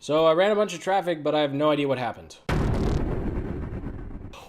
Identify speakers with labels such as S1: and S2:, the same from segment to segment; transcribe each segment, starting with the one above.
S1: So I ran a bunch of traffic, but I have no idea what happened.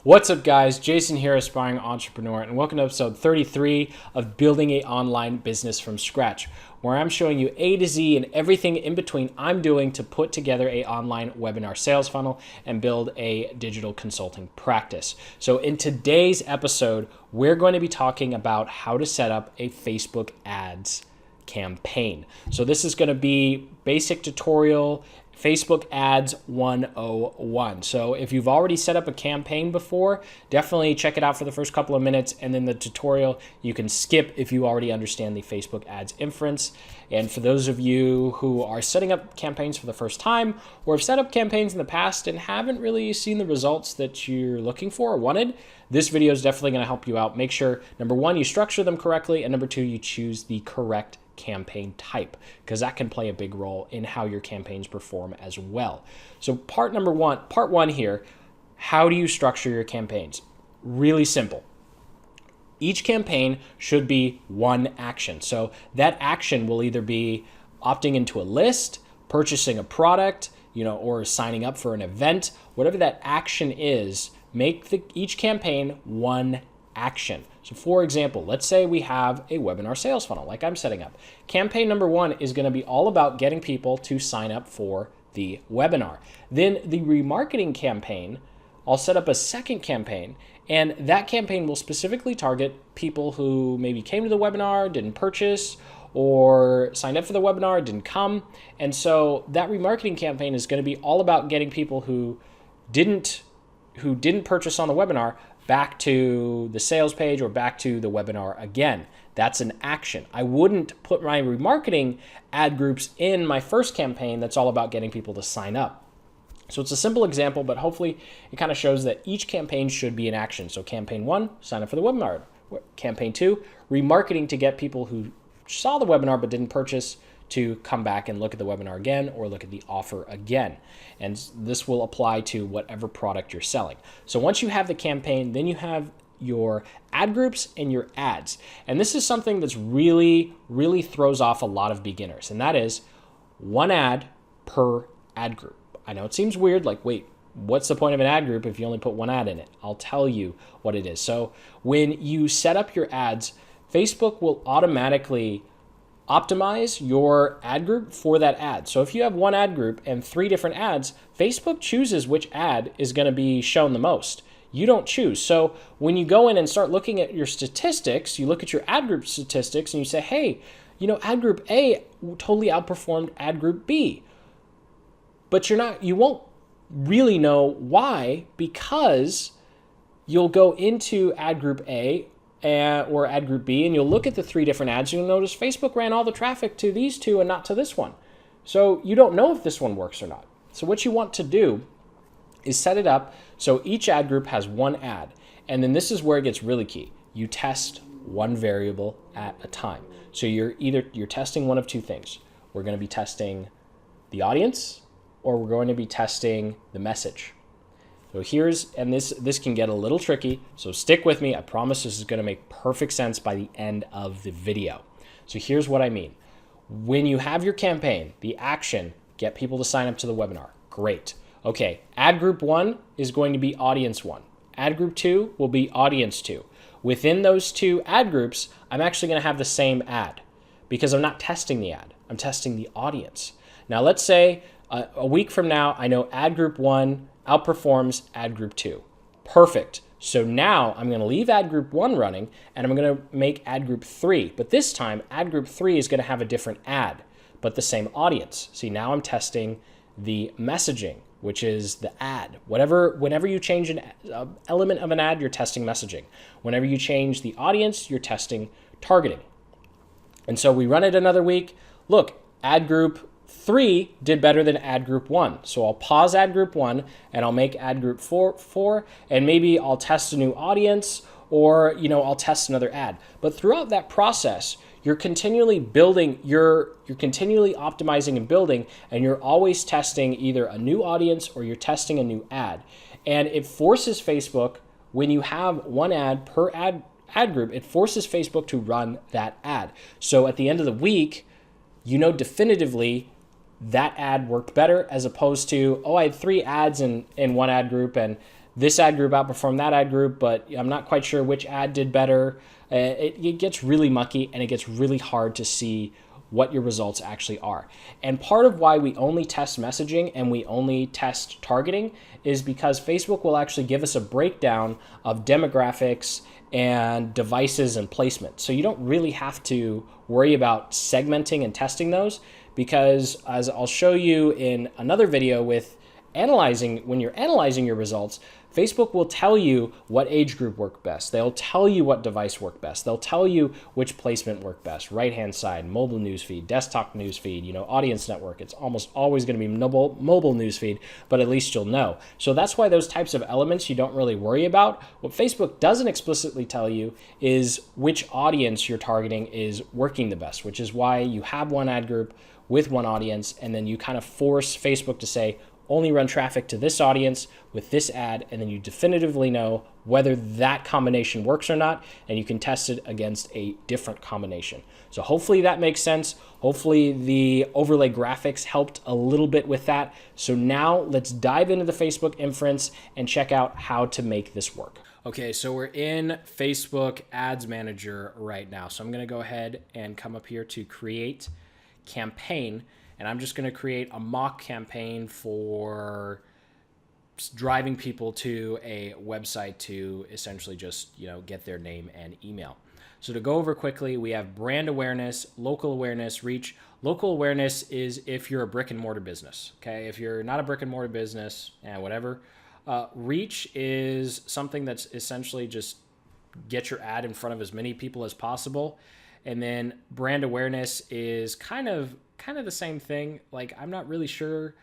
S1: What's up, guys? Jason here, aspiring entrepreneur, and welcome to episode 33 of Building an Online Business from Scratch, where I'm showing you A to Z and everything in between I'm doing to put together an online webinar sales funnel and build a digital consulting practice. So in today's episode, we're going to be talking about how to set up a Facebook ads campaign. So this is going to be basic tutorial Facebook Ads 101. So if you've already set up a campaign before, definitely check it out for the first couple of minutes, and then the tutorial you can skip if you already understand the Facebook Ads inference. And for those of you who are setting up campaigns for the first time or have set up campaigns in the past and haven't really seen the results that you're looking for or wanted, this video is definitely going to help you out. Make sure, number one, you structure them correctly, and number two, you choose the correct campaign type, because that can play a big role in how your campaigns perform as well. So part one here, how do you structure your campaigns? Really simple. Each campaign should be one action. So that action will either be opting into a list, purchasing a product, or signing up for an event. Whatever that action is, make each campaign one action. So for example, let's say we have a webinar sales funnel like I'm setting up. Campaign number one is going to be all about getting people to sign up for the webinar. Then the remarketing campaign, I'll set up a second campaign, and that campaign will specifically target people who maybe came to the webinar, didn't purchase, or signed up for the webinar, didn't come. And so that remarketing campaign is going to be all about getting people who didn't purchase on the webinar back to the sales page or back to the webinar again. That's an action. I wouldn't put my remarketing ad groups in my first campaign that's all about getting people to sign up. So it's a simple example, but hopefully it kind of shows that each campaign should be an action. So campaign one, sign up for the webinar. Campaign two, remarketing to get people who saw the webinar but didn't purchase to come back and look at the webinar again or look at the offer again. And this will apply to whatever product you're selling. So once you have the campaign, then you have your ad groups and your ads. And this is something that's really throws off a lot of beginners. And that is one ad per ad group. I know it seems weird, like, wait, what's the point of an ad group if you only put one ad in it? I'll tell you what it is. So when you set up your ads, Facebook will automatically optimize your ad group for that ad. So if you have one ad group and 3 different ads, Facebook chooses which ad is going to be shown the most. You don't choose. So when you go in and start looking at your statistics, you look at your ad group statistics and you say, hey, ad group A totally outperformed ad group B. But you won't really know why, because you'll go into ad group A or ad group B, and you'll look at the 3 different ads, you'll notice Facebook ran all the traffic to these 2 and not to this one. So you don't know if this one works or not. So what you want to do is set it up so each ad group has one ad. And then this is where it gets really key. You test one variable at a time. So you're testing one of 2 things. We're going to be testing the audience, or we're going to be testing the message. So this can get a little tricky, so stick with me. I promise this is going to make perfect sense by the end of the video. So here's what I mean. When you have your campaign, the action, get people to sign up to the webinar. Great. Okay, ad group 1 is going to be audience 1. Ad group 2 will be audience 2. Within those 2 ad groups, I'm actually going to have the same ad, because I'm not testing the ad. I'm testing the audience. Now let's say a week from now, I know ad group 1 outperforms ad group 2. Perfect. So now I'm going to leave ad group 1 running, and I'm going to make ad group 3. But this time, ad group 3 is going to have a different ad, but the same audience. See, now I'm testing the messaging, which is the ad. Whenever you change an element of an ad, you're testing messaging. Whenever you change the audience, you're testing targeting. And so we run it another week. Look, ad group 3 did better than ad group 1. So I'll pause ad group 1 and I'll make ad group 4, and maybe I'll test a new audience, or I'll test another ad. But throughout that process, you're continually building, you're continually optimizing and building, and you're always testing either a new audience or you're testing a new ad. And it forces Facebook, when you have one ad per ad group, it forces Facebook to run that ad. So at the end of the week, definitively that ad worked better, as opposed to, oh, I had 3 ads in one ad group and this ad group outperformed that ad group, but I'm not quite sure which ad did better. It gets really mucky, and it gets really hard to see what your results actually are. And part of why we only test messaging and we only test targeting is because Facebook will actually give us a breakdown of demographics and devices and placement. So you don't really have to worry about segmenting and testing those, because as I'll show you in another video with when you're analyzing your results, Facebook will tell you what age group worked best. They'll tell you what device worked best. They'll tell you which placement worked best. Right-hand side, mobile newsfeed, desktop newsfeed, audience network. It's almost always going to be mobile newsfeed, but at least you'll know. So that's why those types of elements you don't really worry about. What Facebook doesn't explicitly tell you is which audience you're targeting is working the best, which is why you have one ad group with one audience, and then you kind of force Facebook to say, only run traffic to this audience with this ad, and then you definitively know whether that combination works or not, and you can test it against a different combination. So hopefully that makes sense. Hopefully the overlay graphics helped a little bit with that. So now let's dive into the Facebook inference and check out how to make this work. Okay, so we're in Facebook Ads Manager right now. So I'm gonna go ahead and come up here to create campaign. And I'm just going to create a mock campaign for driving people to a website to essentially just, get their name and email. So to go over quickly, we have brand awareness, local awareness, reach. Local awareness is if you're a brick and mortar business. Okay. If you're not a brick and mortar business, whatever. Reach is something that's essentially just get your ad in front of as many people as possible. And then brand awareness is kind of the same thing. Like, I'm not really sure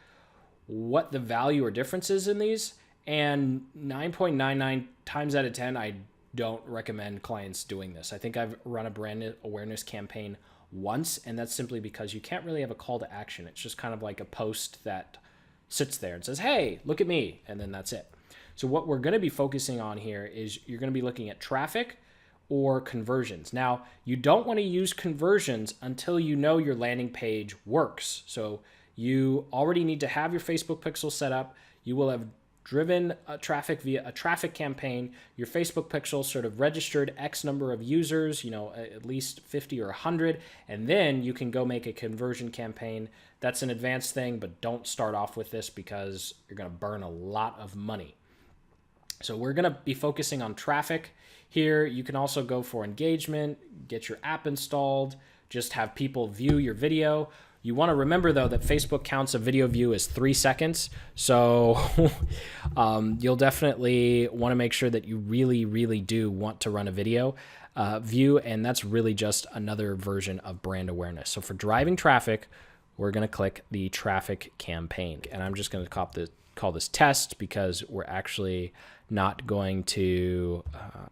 S1: what the value or difference is in these. And 9.99 times out of 10, I don't recommend clients doing this. I think I've run a brand awareness campaign once, and that's simply because you can't really have a call to action. It's just kind of like a post that sits there and says, hey, look at me, and then that's it. So what we're going to be focusing on here is you're going to be looking at traffic or conversions. Now, you don't want to use conversions until you know your landing page works. So you already need to have your Facebook pixel set up. You will have driven traffic via a traffic campaign. Your Facebook pixel sort of registered X number of users, at least 50 or 100, and then you can go make a conversion campaign. That's an advanced thing, but don't start off with this because you're going to burn a lot of money. So we're going to be focusing on traffic here. You can also go for engagement, get your app installed, just have people view your video. You want to remember, though, that Facebook counts a video view as 3 seconds. So you'll definitely want to make sure that you really, really do want to run a video view. And that's really just another version of brand awareness. So for driving traffic, we're going to click the traffic campaign. And I'm just going to call this test because we're actually not going to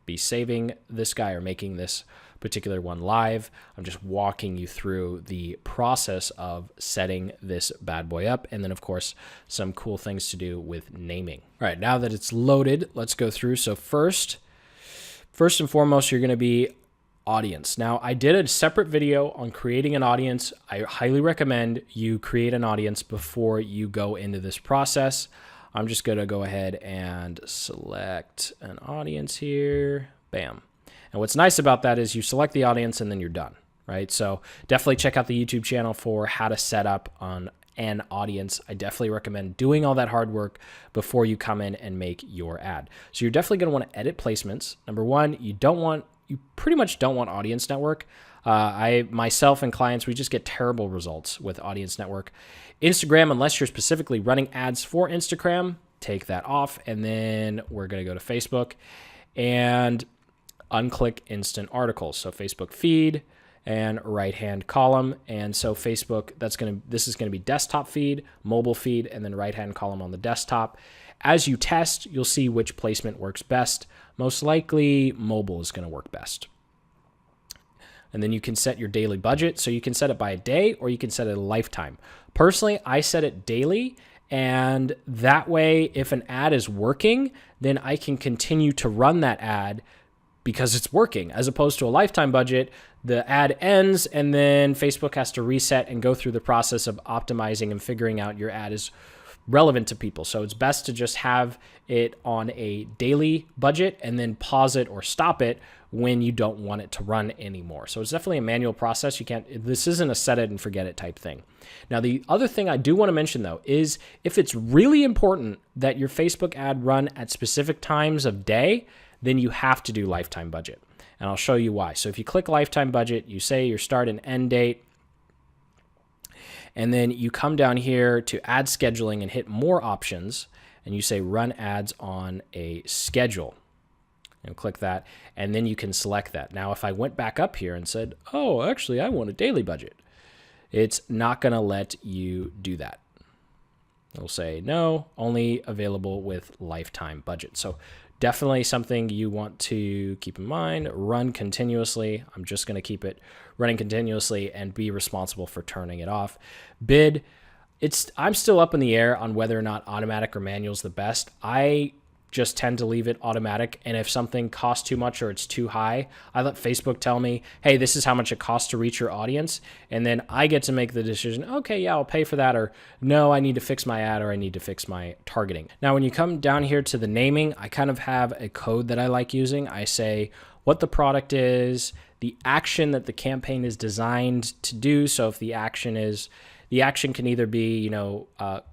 S1: be saving this guy or making this particular one live. I'm just walking you through the process of setting this bad boy up, and then of course some cool things to do with naming. All right, now that it's loaded, let's go through. So first and foremost, you're going to be audience. Now, I did a separate video on creating an audience. I highly recommend you create an audience before you go into this process. I'm just going to go ahead and select an audience here. Bam. And what's nice about that is you select the audience and then you're done, right? So definitely check out the YouTube channel for how to set up on an audience. I definitely recommend doing all that hard work before you come in and make your ad. So you're definitely going to want to edit placements. Number one, you pretty much don't want audience network. I myself and clients, we just get terrible results with audience network. Instagram, unless you're specifically running ads for Instagram, take that off. And then we're going to go to Facebook and unclick instant articles. So Facebook feed and right-hand column. And so Facebook, this is going to be desktop feed, mobile feed, and then right-hand column on the desktop. As you test, you'll see which placement works best. Most likely mobile is going to work best. And then you can set your daily budget. So you can set it by a day or you can set it a lifetime. Personally, I set it daily. And that way, if an ad is working, then I can continue to run that ad because it's working, as opposed to a lifetime budget. The ad ends and then Facebook has to reset and go through the process of optimizing and figuring out your ad is relevant to people. So it's best to just have it on a daily budget and then pause it or stop it when you don't want it to run anymore. So it's definitely a manual process. This isn't a set it and forget it type thing. Now, the other thing I do want to mention though, is if it's really important that your Facebook ad run at specific times of day, then you have to do lifetime budget. And I'll show you why. So if you click lifetime budget, you say your start and end date, and then you come down here to ad scheduling and hit more options, and you say run ads on a schedule. And click that, and then you can select that. Now, if I went back up here and said, oh, actually, I want a daily budget, it's not going to let you do that. It'll say, no, only available with lifetime budget. So definitely something you want to keep in mind. Run continuously. I'm just going to keep it running continuously and be responsible for turning it off. Bid, I'm still up in the air on whether or not automatic or manual is the best. I just tend to leave it automatic. And if something costs too much or it's too high, I let Facebook tell me, hey, this is how much it costs to reach your audience. And then I get to make the decision, okay, yeah, I'll pay for that. Or no, I need to fix my ad, or I need to fix my targeting. Now, when you come down here to the naming, I kind of have a code that I like using. I say what the product is, the action that the campaign is designed to do. So if the action can either be,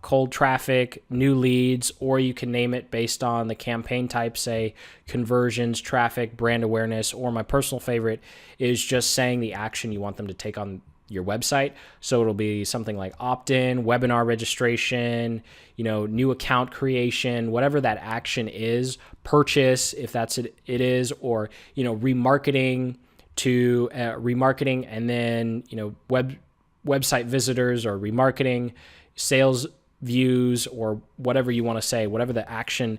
S1: cold traffic, new leads, or you can name it based on the campaign type, say conversions, traffic, brand awareness, or my personal favorite is just saying the action you want them to take on your website. So it'll be something like opt-in, webinar registration, new account creation, whatever that action is, purchase, if that's it is, or, remarketing to remarketing, and then, website visitors, or remarketing, sales views, or whatever you want to say, whatever the action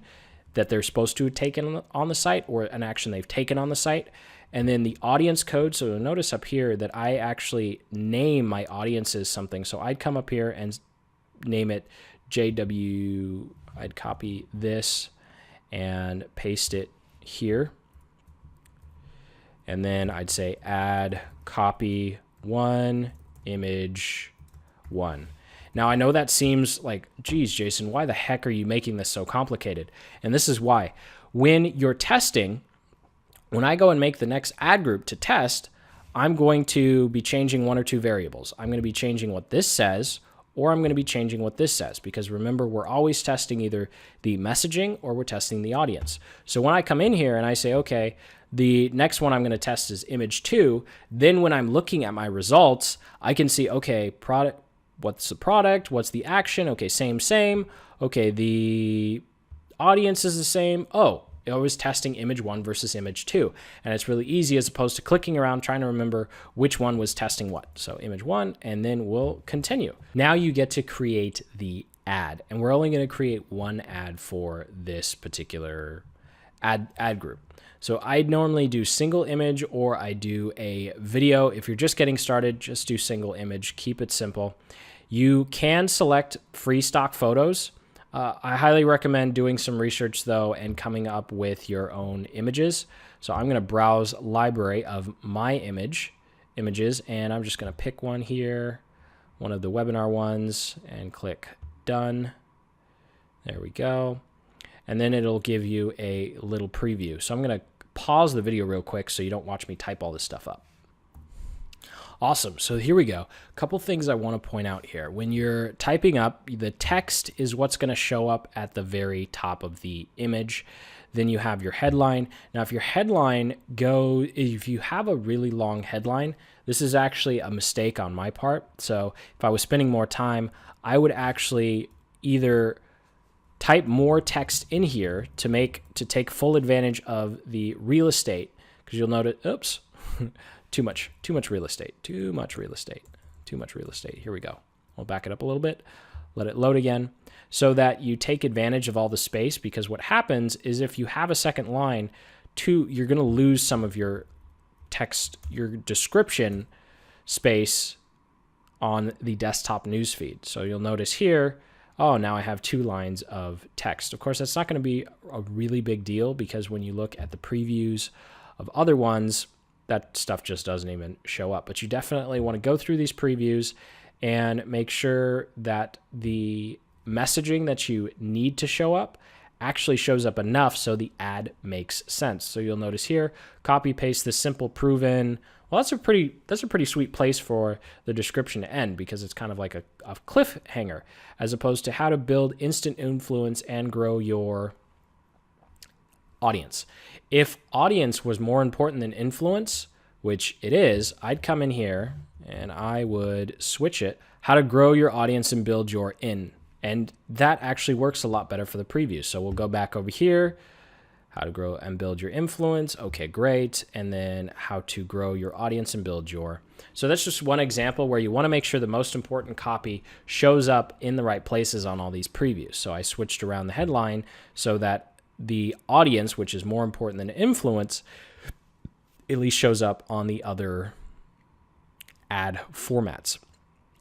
S1: that they're supposed to have taken on the site, or an action they've taken on the site. And then the audience code. So notice up here that I actually name my audiences something. So I'd come up here and name it JW. I'd copy this and paste it here. And then I'd say add copy 1, image 1. Now, I know that seems like, geez, Jason, why the heck are you making this so complicated? And this is why. When you're testing, when I go and make the next ad group to test, I'm going to be changing one or two variables. I'm going to be changing what this says, or I'm going to be changing what this says, because remember, we're always testing either the messaging or we're testing the audience. So when I come in here and I say, okay, the next one I'm going to test is image 2, then when I'm looking at my results, I can see, okay, product, what's the product? What's the action? Okay, same. Okay, the audience is the same. Oh, I was testing image 1 versus image 2. And it's really easy as opposed to clicking around trying to remember which one was testing what. So image 1, and then we'll continue. Now you get to create the ad, and we're only going to create one ad for this particular ad group. So I normally do single image, or I do a video. If you're just getting started, just do single image. Keep it simple. You can select free stock photos. I highly recommend doing some research, though, and coming up with your own images. So I'm going to browse library of my images, and I'm just going to pick one here, one of the webinar ones, and click done. There we go. And then it'll give you a little preview. So I'm going to pause the video real quick so you don't watch me type all this stuff up. Awesome. So here we go. A couple things I want to point out here. When you're typing up, the text is what's going to show up at the very top of the image. Then you have your headline. Now, if you have a really long headline, this is actually a mistake on my part. So if I was spending more time, I would actually either type more text in here to take full advantage of the real estate, because you'll notice, oops, too much real estate. Here we go. We'll back it up a little bit, let it load again, so that you take advantage of all the space, because what happens is if you have a second line, you're going to lose some of your text, your description space on the desktop newsfeed. So you'll notice here, oh, now I have 2 lines of text. Of course, that's not going to be a really big deal, because when you look at the previews of other ones, that stuff just doesn't even show up. But you definitely want to go through these previews and make sure that the messaging that you need to show up actually shows up enough so the ad makes sense. So you'll notice here, copy paste this simple proven. Well, that's a pretty sweet place for the description to end, because it's kind of like a cliffhanger, as opposed to how to build instant influence and grow your audience. If audience was more important than influence, which it is, I'd come in here and I would switch it, how to grow your audience and build your in. And that actually works a lot better for the preview. So we'll go back over here, how to grow and build your influence. Okay, great. And then how to grow your audience and build your. So that's just one example where you want to make sure the most important copy shows up in the right places on all these previews. So I switched around the headline so that the audience, which is more important than influence, at least shows up on the other ad formats.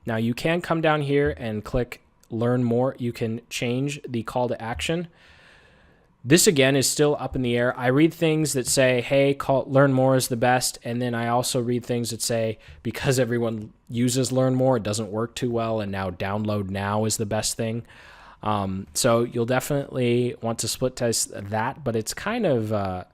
S1: Now you can come down here and click learn more. You can change the call to action. This again is still up in the air. I read things that say, hey, learn more is the best. And then I also read things that say, because everyone uses learn more, it doesn't work too well. And now download now is the best thing. So you'll definitely want to split test that, but it's kind of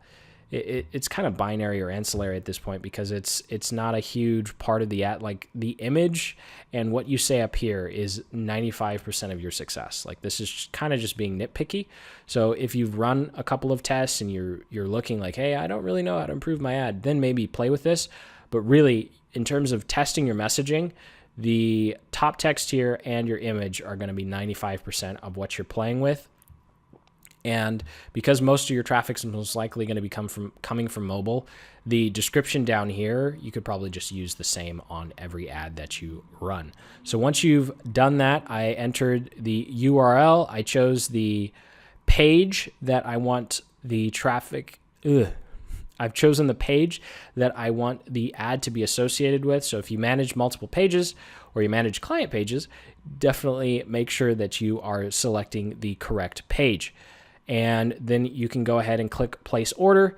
S1: it's kind of binary or ancillary at this point, because it's not a huge part of the ad. Like the image and what you say up here is 95% of your success. Like this is kind of just being nitpicky. So if you've run a couple of tests and you're looking like, hey, I don't really know how to improve my ad, then maybe play with this. But really, in terms of testing your messaging, the top text here and your image are going to be 95% of what you're playing with. And because most of your traffic is most likely going to be coming from mobile, the description down here, you could probably just use the same on every ad that you run. So once you've done that, I entered the URL. I chose the page that I want the traffic. I've chosen the page that I want the ad to be associated with. So if you manage multiple pages or you manage client pages, definitely make sure that you are selecting the correct page. And then you can go ahead and click place order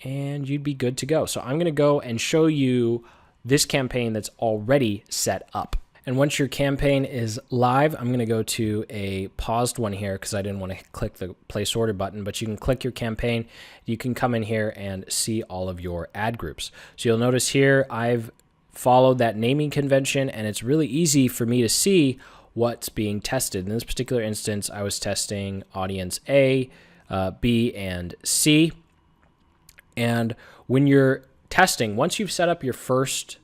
S1: and you'd be good to go. So I'm going to go and show you this campaign that's already set up. And once your campaign is live, I'm going to go to a paused one here because I didn't want to click the place order button, but you can click your campaign. You can come in here and see all of your ad groups. So you'll notice here I've followed that naming convention, and it's really easy for me to see what's being tested. In this particular instance, I was testing audience A, B, and C. And when you're testing, once you've set up your first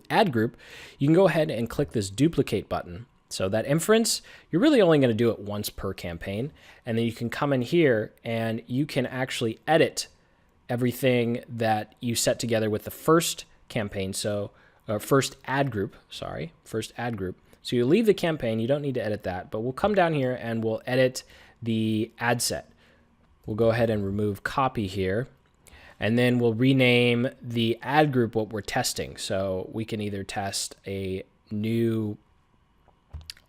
S1: ad group, you can go ahead and click this duplicate button. So that inference, you're really only going to do it once per campaign. And then you can come in here and you can actually edit everything that you set together with the first campaign. So first ad group. So you leave the campaign, you don't need to edit that, but we'll come down here and we'll edit the ad set. We'll go ahead and remove copy here, and then we'll rename the ad group what we're testing. So we can either test a new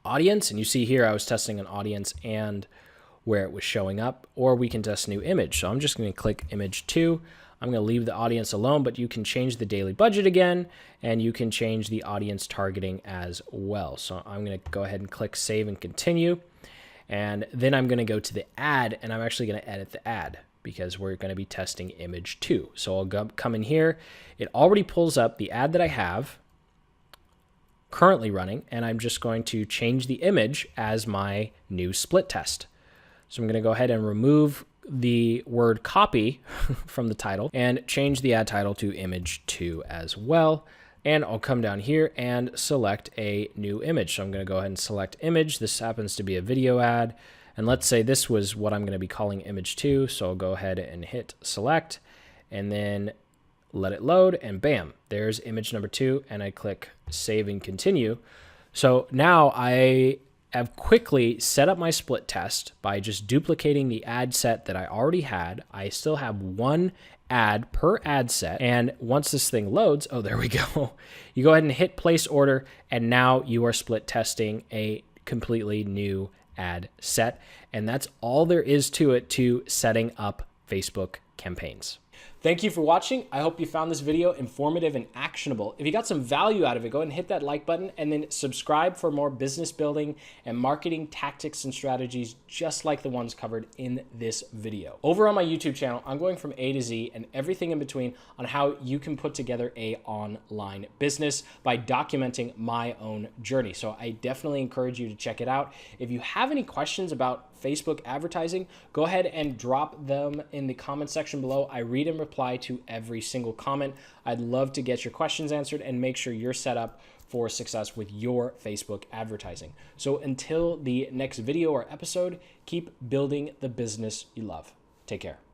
S1: audience, and you see here I was testing an audience and where it was showing up, or we can test new image. So I'm just going to click image 2. I'm going to leave the audience alone, but you can change the daily budget again, and you can change the audience targeting as well. So I'm going to go ahead and click save and continue. And then I'm going to go to the ad, and I'm actually going to edit the ad because we're going to be testing image 2. So I'll come in here. It already pulls up the ad that I have currently running, and I'm just going to change the image as my new split test. So I'm going to go ahead and remove the word copy from the title and change the ad title to image 2 as well. And I'll come down here and select a new image. So I'm going to go ahead and select image. This happens to be a video ad. And let's say this was what I'm going to be calling image 2. So I'll go ahead and hit select and then let it load, and bam, there's image number 2. And I click save and continue. So now I have quickly set up my split test by just duplicating the ad set that I already had. I still have one ad per ad set. And once this thing loads, oh, there we go. You go ahead and hit place order, and now you are split testing a completely new ad set. And that's all there is to it to setting up Facebook campaigns. Thank you for watching. I hope you found this video informative and actionable. If you got some value out of it, go ahead and hit that like button and then subscribe for more business building and marketing tactics and strategies just like the ones covered in this video. Over on my YouTube channel, I'm going from A to Z and everything in between on how you can put together an online business by documenting my own journey. So I definitely encourage you to check it out. If you have any questions about Facebook advertising, go ahead and drop them in the comment section below. I read and reply to every single comment. I'd love to get your questions answered and make sure you're set up for success with your Facebook advertising. So until the next video or episode, keep building the business you love. Take care.